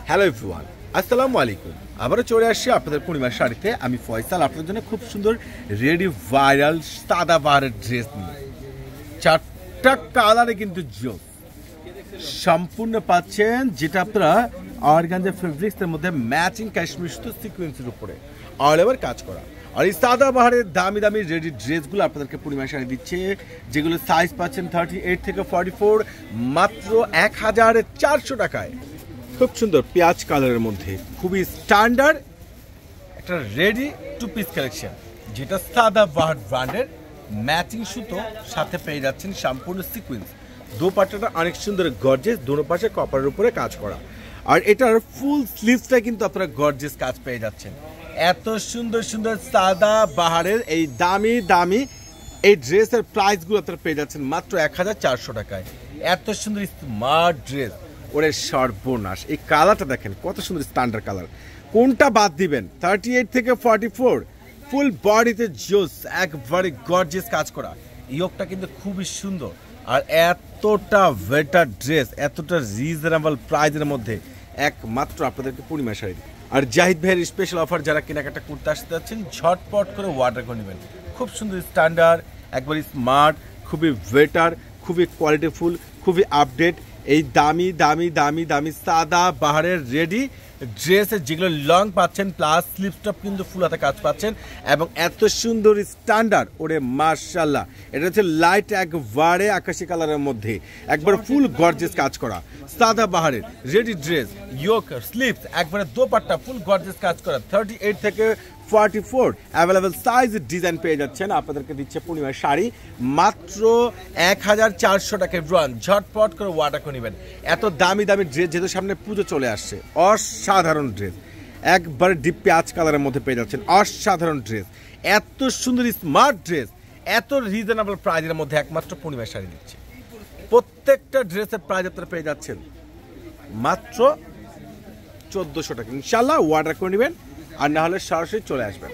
Hello everyone, আসসালামু আলাইকুম। আবারও চলে আসছি আপনাদের পূর্ণিমার শাড়িতে। আমি ফয়সাল, আপনাদের জন্য খুব সুন্দর রেডি ভাইরাল সাদাবাহারের ড্রেস নিয়ে চারটা কালারে কিন্তু জোস সম্পূর্ণ পাচ্ছেন, যেটা আপনারা অর্গানজা ফেব্রিক্সের মধ্যে ম্যাচিং কাশ্মীর সুতো সিকোয়েন্সের উপরে অল ওভার কাজ করা। আর এই সাদাবাহারের দামি দামি রেডি ড্রেসগুলো আপনাদেরকে পূর্ণিমা শাড়ি দিচ্ছে, যেগুলো সাইজ পাচ্ছেন 38 থেকে 44, মাত্র 1400 টাকায়। খুব সুন্দর পেঁয়াজ কালারের মধ্যে খুবই স্ট্যান্ডার্ড একটা রেডি টু পিস কালেকশন, যেটা সাদাবাহার ব্র্যান্ডের ম্যাচিং সুতো সাথে পেয়ে যাচ্ছেন সম্পূর্ণ সিকোয়েন্স। দোপাট্টাটা অনেক সুন্দর গর্জেস, দুনো পাশে কপারের উপরে কাজ করা। আর এটার ফুল স্লিভসটা কিন্তু আপনারা গর্জেস কাজ পেয়ে যাচ্ছেন। এত সুন্দর সুন্দর সাদাবাহারের এই দামি দামি এই ড্রেসের প্রাইসগুলো আপনারা পেয়ে যাচ্ছেন মাত্র 1400 টাকায়। এত সুন্দর স্মার্ট ড্রেস, ওরে সর্বনাশ! এই কালারটা দেখেন কত সুন্দর স্ট্যান্ডার্ড কালার। কোনটা বাদ দিবেন? 38 থেকে 44 ফুল বডিতে জোস, একবারে গর্জিয়াস কাজ করা। ইয়োগটা কিন্তু খুবই সুন্দর। আর এতটা বেটার ড্রেস, এতটা রিজনেবল প্রাইসের মধ্যে একমাত্র আপনাদেরকে পূর্ণিমা শাড়ি। আর জাহিদ ভাইয়ের স্পেশাল অফার, যারা কেনাকাটা করতে আসতে যাচ্ছেন ঝটপট করে অর্ডার করে নেবেন। খুব সুন্দর স্ট্যান্ডার্ড, একবারে স্মার্ট, খুবই বেটার, খুবই কোয়ালিটিফুল, খুবই আপডেট এই দামি দামি দামি দামি সাদাবাহারের রেডি ড্রেসের, যেগুলো লং পাচ্ছেন প্লাস স্লিপ টপ কিন্তু ফুল হাতে কাজ পাচ্ছেন, এবং এত সুন্দর স্ট্যান্ডার্ড, ওরে মাশাআল্লাহ! এটা হচ্ছে লাইট একবারে আকাশি কালারের মধ্যে একবার ফুল গর্জেস কাজ করা সাদাবাহারের রেডি ড্রেস। ইয়োক স্লিপস একবারে দোপাট্টা ফুল গর্জেস কাজ করা। 38 থেকে 44 অ্যাভেলেবেল সাইজ ডিজাইন পেয়ে যাচ্ছেন। আপনাদেরকে দিচ্ছে পূর্ণিমার শাড়ি মাত্র 1400 টাকায়। ব্রান ঝটপট করে অর্ডার করে নেবেন। এত দামি দামি ড্রেস, যেহেতু সামনে পুজো চলে আসছে, অসাধারণ ড্রেস একবারে ডিপ পেঁয়াজ কালারের মধ্যে পেয়ে যাচ্ছেন। অসাধারণ ড্রেস, এত সুন্দর স্মার্ট ড্রেস, এত রিজনেবল প্রাইজের মধ্যে একমাত্র পূর্ণিমার শাড়ি দিচ্ছে। প্রত্যেকটা ড্রেসের প্রাইস আপনারা পেয়ে যাচ্ছেন মাত্র 1400 টাকা। ইনশাল্লাহ অর্ডার করে নেবেন, আর না হলে সরাসরি চলে আসবেন।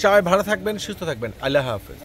সবাই ভালো থাকবেন, সুস্থ থাকবেন। আল্লাহ হাফেজ।